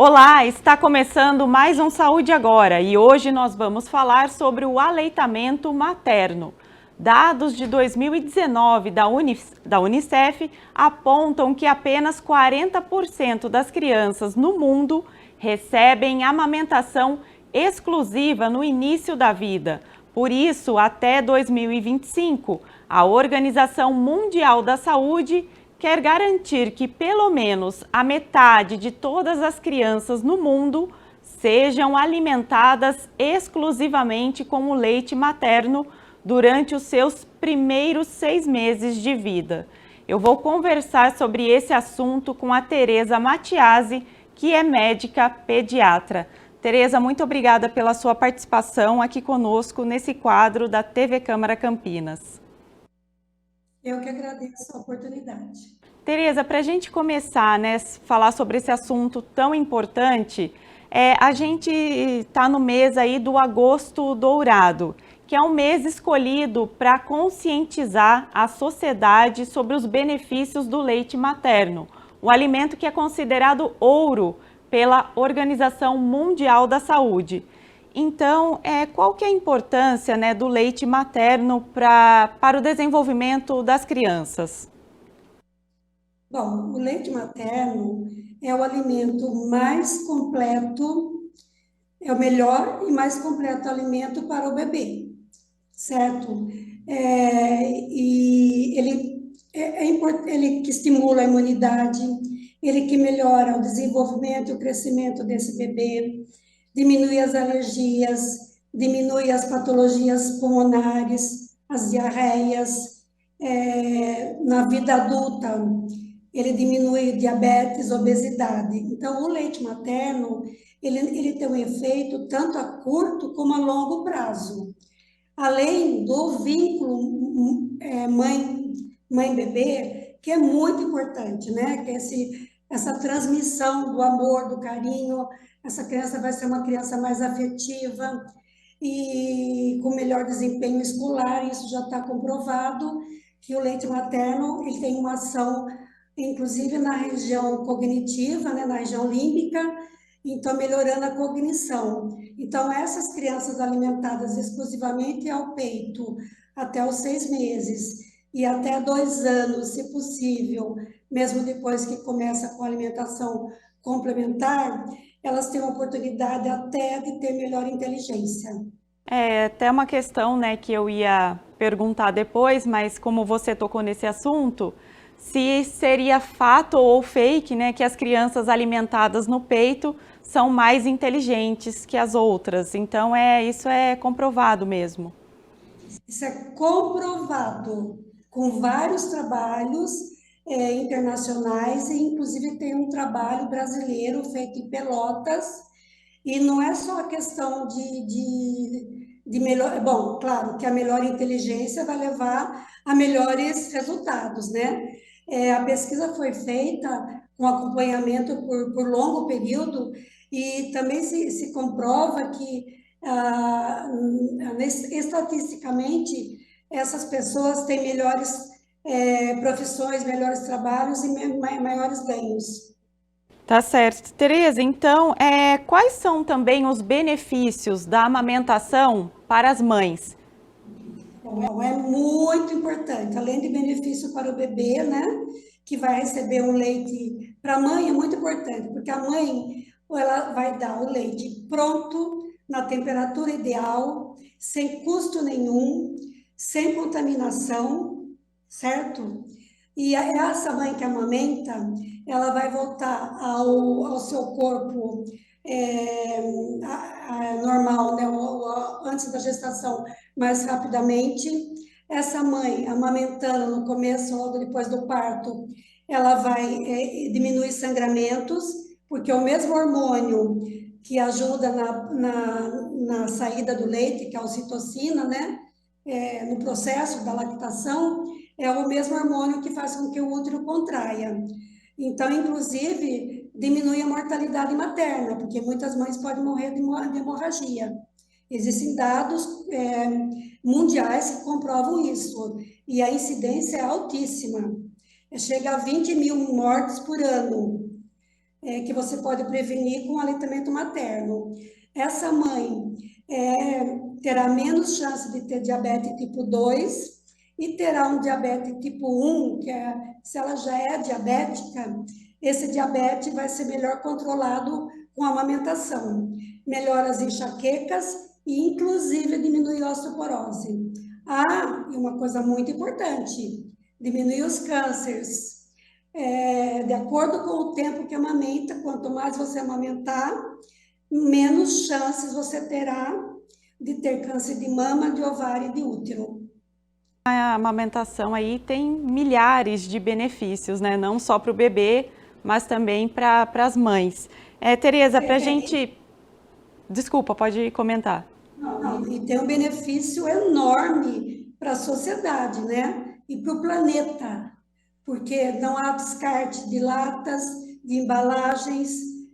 Olá, está começando mais um Saúde Agora e hoje nós vamos falar sobre o aleitamento materno. Dados de 2019 da Unicef apontam que apenas 40% das crianças no mundo recebem amamentação exclusiva no início da vida. Por isso, até 2025, a Organização Mundial da Saúde quer garantir que pelo menos a metade de todas as crianças no mundo sejam alimentadas exclusivamente com o leite materno durante os seus primeiros 6 meses de vida. Eu vou conversar sobre esse assunto com a Tereza Matiasi, que é médica pediatra. Tereza, muito obrigada pela sua participação aqui conosco nesse quadro da TV Câmara Campinas. Eu que agradeço a oportunidade. Tereza, para a gente começar, falar sobre esse assunto tão importante, a gente está no mês aí do Agosto Dourado, que é um mês escolhido para conscientizar a sociedade sobre os benefícios do leite materno, o alimento que é considerado ouro pela Organização Mundial da Saúde. Então, qual que é a importância, do leite materno para o desenvolvimento das crianças? Bom, o leite materno é o alimento mais completo, é o melhor e mais completo alimento para o bebê, certo? E ele que estimula a imunidade, ele que melhora o desenvolvimento e o crescimento desse bebê, diminui as alergias, diminui as patologias pulmonares, as diarreias, na vida adulta, ele diminui diabetes, obesidade. Então, o leite materno, ele tem um efeito tanto a curto como a longo prazo. Além do vínculo mãe-bebê, que é muito importante, né? Que é essa transmissão do amor, do carinho, essa criança vai ser uma criança mais afetiva e com melhor desempenho escolar, isso já está comprovado, que o leite materno ele tem uma ação, inclusive na região cognitiva, né, na região límbica, então melhorando a cognição. Então, essas crianças alimentadas exclusivamente ao peito até os 6 meses e até 2 anos, se possível, mesmo depois que começa com a alimentação complementar, elas têm a oportunidade até de ter melhor inteligência. É até uma questão, que eu ia perguntar depois, mas como você tocou nesse assunto, se seria fato ou fake, que as crianças alimentadas no peito são mais inteligentes que as outras. Então, isso é comprovado mesmo. Isso é comprovado com vários trabalhos internacionais, e inclusive tem um trabalho brasileiro feito em Pelotas, e não é só a questão de melhor. Bom, claro que a melhor inteligência vai levar a melhores resultados, né? A pesquisa foi feita com acompanhamento por longo período, e também se comprova que, estatisticamente, essas pessoas têm melhores profissões, melhores trabalhos e maiores ganhos. Tá certo. Tereza, então, quais são também os benefícios da amamentação para as mães? Bom, é muito importante, além de benefício para o bebê, né, que vai receber um leite, para a mãe é muito importante, porque a mãe, ela vai dar o leite pronto, na temperatura ideal, sem custo nenhum, sem contaminação, certo? E essa mãe que amamenta, ela vai voltar ao seu corpo é, normal, né, antes da gestação, mais rapidamente. Essa mãe, amamentando no começo, logo depois do parto, ela vai diminuir sangramentos, porque o mesmo hormônio que ajuda na saída do leite, que é a ocitocina, né, no processo da lactação, é o mesmo hormônio que faz com que o útero contraia. Então, inclusive, diminui a mortalidade materna, porque muitas mães podem morrer de hemorragia. Existem dados mundiais que comprovam isso, e a incidência é altíssima. Chega a 20 mil mortes por ano. que você pode prevenir com o aleitamento materno. Essa mãe terá menos chance de ter diabetes tipo 2 e terá um diabetes tipo 1, que se ela já é diabética, esse diabetes vai ser melhor controlado com a amamentação. Melhora as enxaquecas e, inclusive, diminui a osteoporose. E uma coisa muito importante, diminui os cânceres. De acordo com o tempo que amamenta, quanto mais você amamentar, menos chances você terá de ter câncer de mama, de ovário e de útero. A amamentação aí tem milhares de benefícios, né? Não só para o bebê, mas também para as mães. Tereza, para a gente... Desculpa, pode comentar. Não, e tem um benefício enorme para a sociedade, né? E para o planeta, porque não há descarte de latas, de embalagens.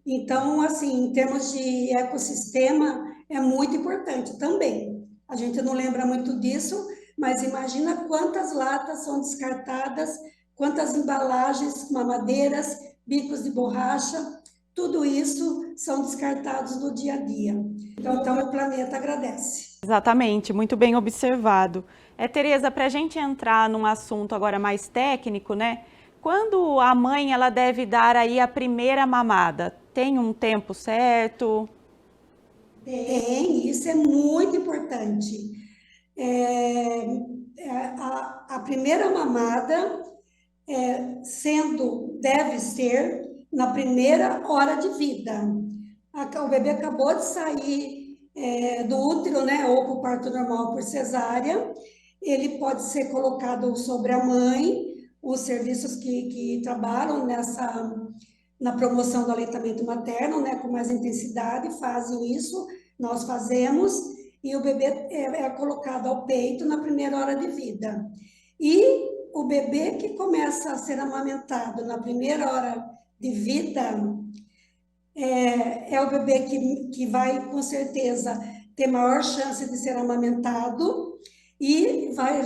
Então, assim, em termos de ecossistema, é muito importante também. A gente não lembra muito disso, mas imagina quantas latas são descartadas, quantas embalagens, mamadeiras, bicos de borracha, tudo isso são descartados no dia a dia. Então o planeta agradece. Exatamente, muito bem observado. Tereza, para a gente entrar num assunto agora mais técnico, né? Quando a mãe ela deve dar aí a primeira mamada? Tem um tempo certo? Tem, isso é muito importante. A primeira mamada deve ser na primeira hora de vida. O bebê acabou de sair do útero, né, ou por parto normal por cesárea, ele pode ser colocado sobre a mãe, os serviços que trabalham na promoção do aleitamento materno, né, com mais intensidade, fazem isso, nós fazemos, e o bebê é colocado ao peito na primeira hora de vida. E o bebê que começa a ser amamentado na primeira hora de vida é o bebê que vai, com certeza, ter maior chance de ser amamentado e vai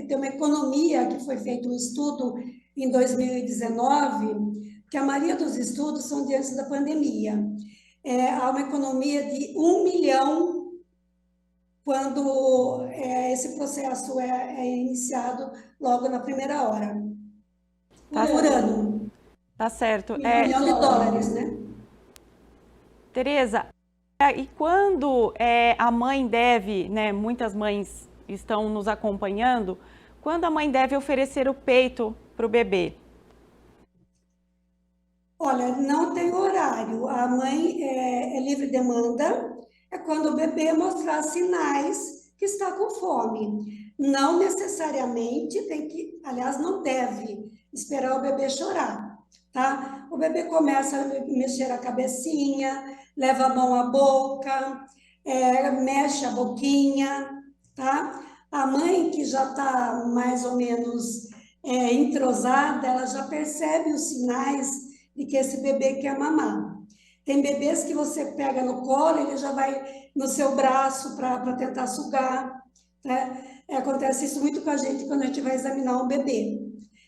ter uma economia, que foi feito um estudo em 2019, que a maioria dos estudos são diante da pandemia. Há uma economia de 1 milhão quando esse processo é iniciado logo na primeira hora, por ano. Tá certo. 1 milhão de dólares, né? Tereza, e quando a mãe deve, né, muitas mães estão nos acompanhando, quando a mãe deve oferecer o peito para o bebê? Olha, não tem horário. A mãe é livre demanda, é quando o bebê mostrar sinais que está com fome. Não necessariamente aliás, não deve esperar o bebê chorar, tá? O bebê começa a mexer a cabecinha, leva a mão à boca, mexe a boquinha, tá? A mãe que já está mais ou menos entrosada, ela já percebe os sinais de que esse bebê quer mamar. Tem bebês que você pega no colo, ele já vai no seu braço para tentar sugar, né? Acontece isso muito com a gente quando a gente vai examinar um bebê.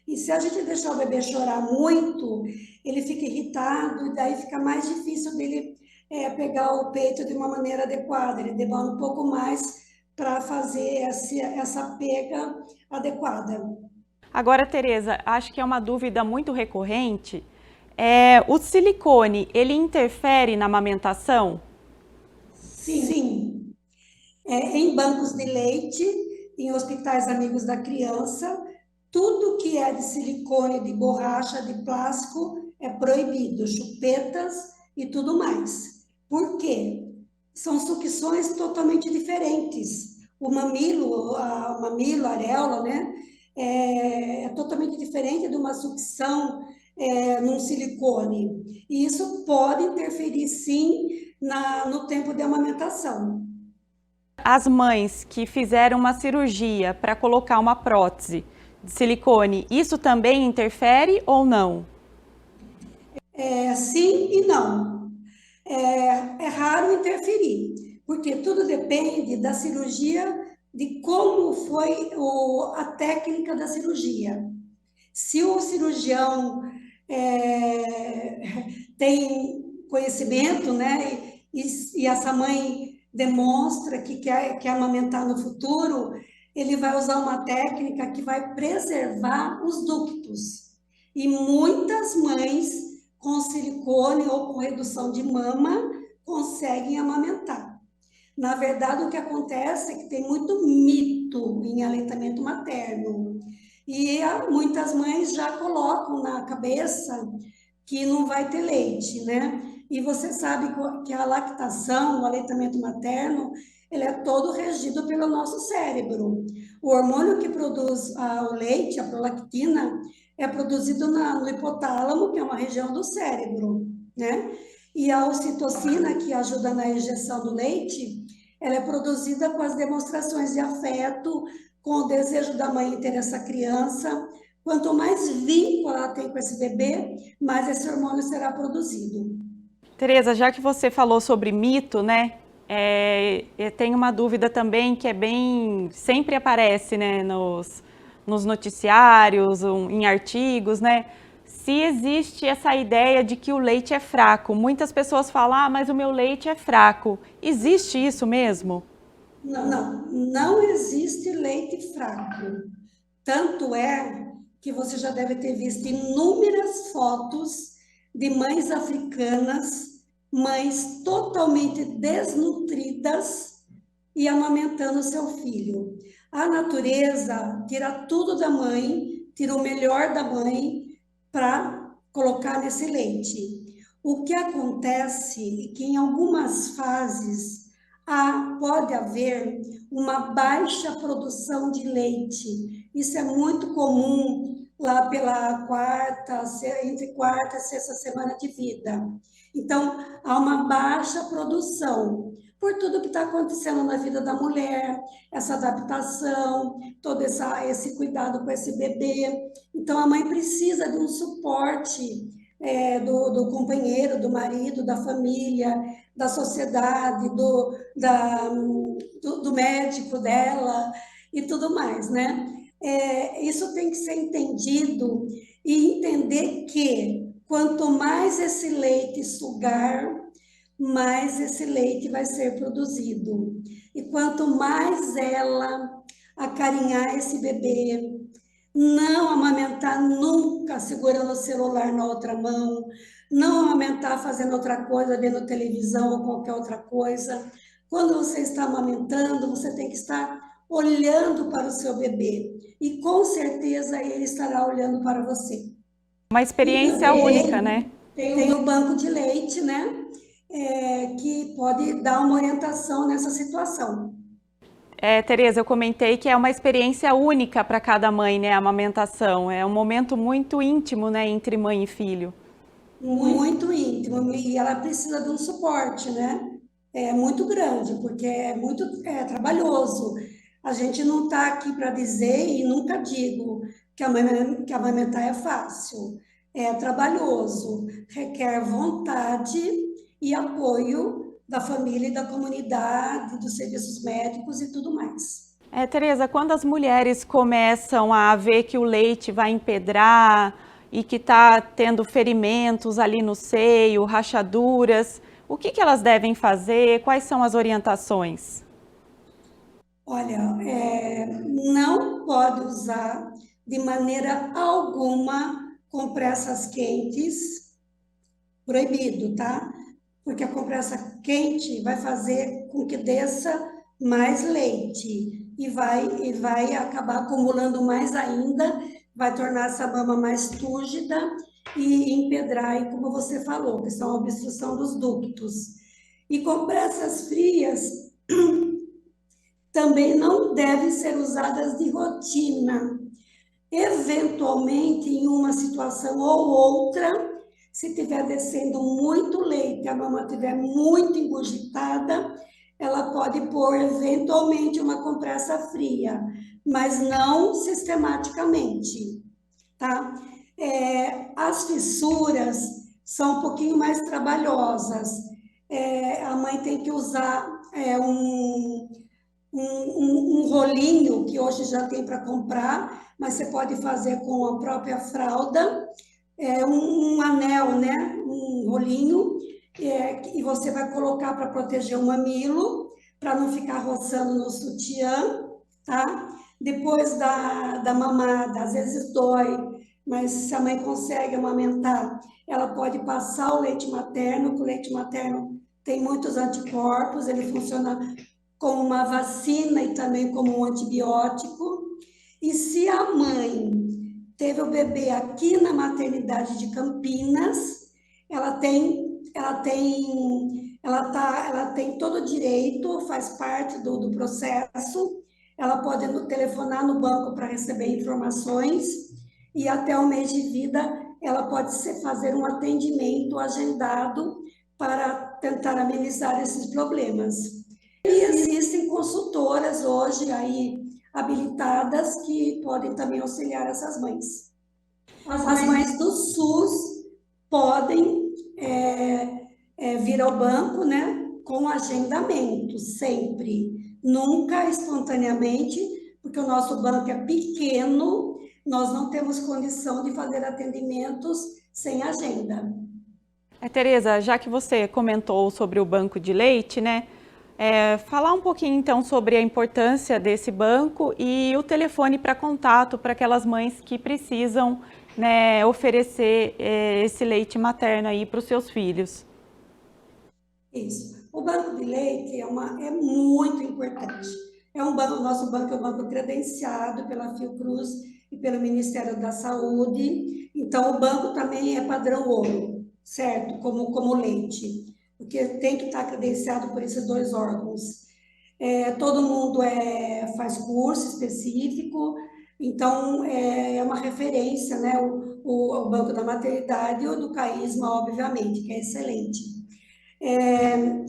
E se a gente deixar o bebê chorar muito, ele fica irritado, e daí fica mais difícil dele pegar o peito de uma maneira adequada. Ele demora um pouco mais para fazer essa pega adequada. Agora, Tereza, acho que é uma dúvida muito recorrente. O silicone, ele interfere na amamentação? Sim. Em bancos de leite, em hospitais amigos da criança, tudo que é de silicone, de borracha, de plástico, é proibido, chupetas e tudo mais. Por quê? São sucções totalmente diferentes. O mamilo, a areola, né, é totalmente diferente de uma sucção num silicone. E isso pode interferir, sim, no tempo de amamentação. As mães que fizeram uma cirurgia para colocar uma prótese de silicone, isso também interfere ou não? Sim e não. É raro interferir, porque tudo depende da cirurgia, de como foi a técnica da cirurgia. Se o cirurgião tem conhecimento, né? E essa mãe demonstra que quer amamentar no futuro, ele vai usar uma técnica que vai preservar os ductos. E muitas mães com silicone ou com redução de mama conseguem amamentar. Na verdade, o que acontece é que tem muito mito em aleitamento materno. E muitas mães já colocam na cabeça que não vai ter leite, né? E você sabe que a lactação, o aleitamento materno, ele é todo regido pelo nosso cérebro. O hormônio que produz o leite, a prolactina, é produzido no hipotálamo, que é uma região do cérebro, né? E a ocitocina, que ajuda na ejeção do leite, ela é produzida com as demonstrações de afeto, com o desejo da mãe em ter essa criança. Quanto mais vínculo ela tem com esse bebê, mais esse hormônio será produzido. Tereza, já que você falou sobre mito, né? Eu tenho uma dúvida também que sempre aparece, né, nos noticiários, em artigos, né? Se existe essa ideia de que o leite é fraco. Muitas pessoas falam, mas o meu leite é fraco. Existe isso mesmo? Não existe leite fraco. Tanto é que você já deve ter visto inúmeras fotos de mães africanas, mães totalmente desnutridas e amamentando seu filho. A natureza tira tudo da mãe, tira o melhor da mãe para colocar nesse leite. O que acontece é que em algumas fases pode haver uma baixa produção de leite. Isso é muito comum lá entre quarta e sexta semana de vida. Então, há uma baixa produção por tudo que está acontecendo na vida da mulher, essa adaptação, todo esse cuidado com esse bebê. Então, a mãe precisa de um suporte do companheiro, do marido, da família, da sociedade, do médico dela e tudo mais, né? Isso tem que ser entendido e entender que quanto mais esse leite sugar, mais esse leite vai ser produzido. E quanto mais ela acarinhar esse bebê, não amamentar nunca segurando o celular na outra mão, não amamentar fazendo outra coisa, vendo televisão ou qualquer outra coisa. Quando você está amamentando, você tem que estar olhando para o seu bebê e com certeza ele estará olhando para você. Uma E experiência única, também né? tem o banco de leite, né? Que pode dar uma orientação nessa situação. Tereza, eu comentei que é uma experiência única para cada mãe, né? A amamentação. É um momento muito íntimo, né? Entre mãe e filho. Muito íntimo, e ela precisa de um suporte, né? É muito grande, porque é muito trabalhoso. A gente não está aqui para dizer, e nunca digo, que amamentar é fácil. É trabalhoso, requer vontade e apoio da família e da comunidade, dos serviços médicos e tudo mais. Tereza, quando as mulheres começam a ver que o leite vai empedrar e que está tendo ferimentos ali no seio, rachaduras, o que elas devem fazer? Quais são as orientações? Olha, não pode usar de maneira alguma compressas quentes, proibido, tá? Porque a compressa quente vai fazer com que desça mais leite e vai acabar acumulando mais ainda, vai tornar essa mama mais túrgida e empedrar, e como você falou, que são a obstrução dos ductos. E compressas frias também não devem ser usadas de rotina. Eventualmente, em uma situação ou outra, se estiver descendo muito leite, a mama estiver muito engurgitada, ela pode pôr eventualmente uma compressa fria, mas não sistematicamente, tá? As fissuras são um pouquinho mais trabalhosas. A mãe tem que usar um rolinho que hoje já tem para comprar, mas você pode fazer com a própria fralda um anel, né? Um rolinho, e você vai colocar para proteger o mamilo, para não ficar roçando no sutiã, tá? Depois da mamada, às vezes dói, mas se a mãe consegue amamentar, ela pode passar o leite materno, que o leite materno tem muitos anticorpos, ele funciona como uma vacina e também como um antibiótico. E se a mãe teve o bebê aqui na maternidade de Campinas, ela tem todo o direito, faz parte do processo. Ela pode telefonar no banco para receber informações e até o mês de vida ela pode fazer um atendimento agendado para tentar amenizar esses problemas. E existem consultoras hoje aí habilitadas que podem também auxiliar essas mães. As mães do SUS podem vir ao banco, né, com agendamento, sempre. Nunca espontaneamente, porque o nosso banco é pequeno, nós não temos condição de fazer atendimentos sem agenda. Tereza, já que você comentou sobre o banco de leite, né? Falar um pouquinho então sobre a importância desse banco e o telefone para contato para aquelas mães que precisam, né, oferecer esse leite materno aí para os seus filhos. Isso. O banco de leite é muito importante. O nosso banco é um banco credenciado pela Fiocruz e pelo Ministério da Saúde. Então, o banco também é padrão ouro, certo? Como leite, porque tem que estar credenciado por esses dois órgãos. Todo mundo faz curso específico, então é uma referência, né? O Banco da Maternidade e o do Caísma, obviamente, que é excelente.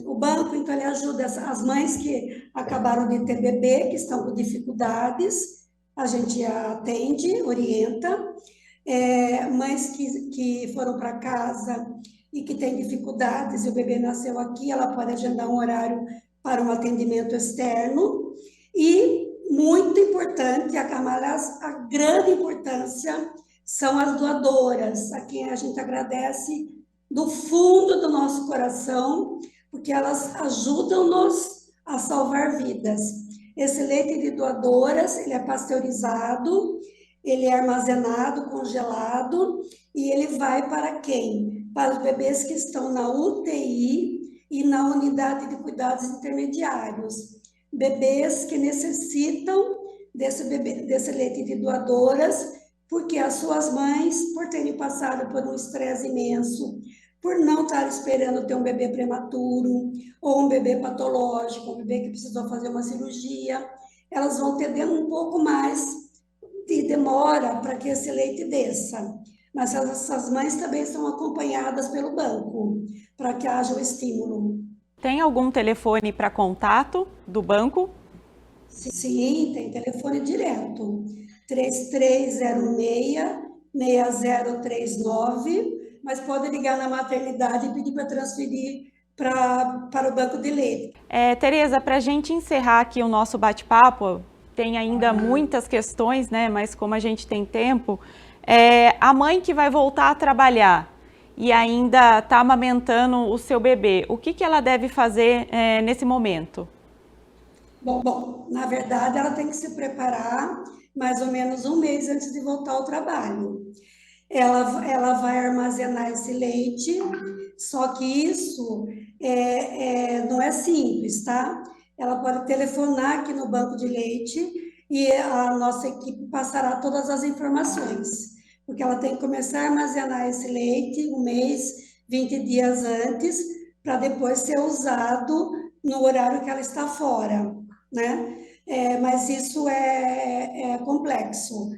O banco, então, ele ajuda as mães que acabaram de ter bebê, que estão com dificuldades, a gente atende, orienta. Mães que foram para casa e que têm dificuldades e o bebê nasceu aqui, ela pode agendar um horário para um atendimento externo. E, muito importante, a grande importância são as doadoras, a quem a gente agradece do fundo do nosso coração, porque elas ajudam-nos a salvar vidas. Esse leite de doadoras, ele é pasteurizado, ele é armazenado, congelado, e ele vai para quem? Para os bebês que estão na UTI e na unidade de cuidados intermediários. Bebês que necessitam desse leite de doadoras, porque as suas mães, por terem passado por um estresse imenso, por não estar esperando ter um bebê prematuro, ou um bebê patológico, um bebê que precisou fazer uma cirurgia, elas vão ter um pouco mais de demora para que esse leite desça. Mas essas mães também são acompanhadas pelo banco, para que haja o estímulo. Tem algum telefone para contato do banco? Sim, tem telefone direto. 3306-6039, mas pode ligar na maternidade e pedir para transferir para o banco de leite. Tereza, para a gente encerrar aqui o nosso bate-papo, tem ainda muitas questões, né? Mas como a gente tem tempo, a mãe que vai voltar a trabalhar e ainda está amamentando o seu bebê, o que ela deve fazer nesse momento? Bom, na verdade, ela tem que se preparar mais ou menos um mês antes de voltar ao trabalho. Ela vai armazenar esse leite, só que isso não é simples, tá? Ela pode telefonar aqui no banco de leite e a nossa equipe passará todas as informações, porque ela tem que começar a armazenar esse leite um mês, 20 dias antes, para depois ser usado no horário que ela está fora, né? Mas isso é complexo.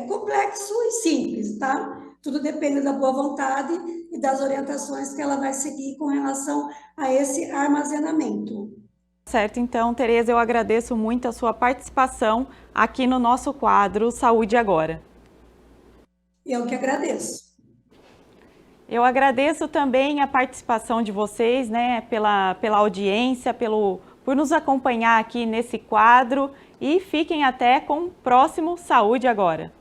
Complexo e simples, tá? Tudo depende da boa vontade e das orientações que ela vai seguir com relação a esse armazenamento. Certo, então, Tereza, eu agradeço muito a sua participação aqui no nosso quadro Saúde Agora. Eu que agradeço. Eu agradeço também a participação de vocês, né, pela audiência, por nos acompanhar aqui nesse quadro e fiquem até com o próximo Saúde Agora.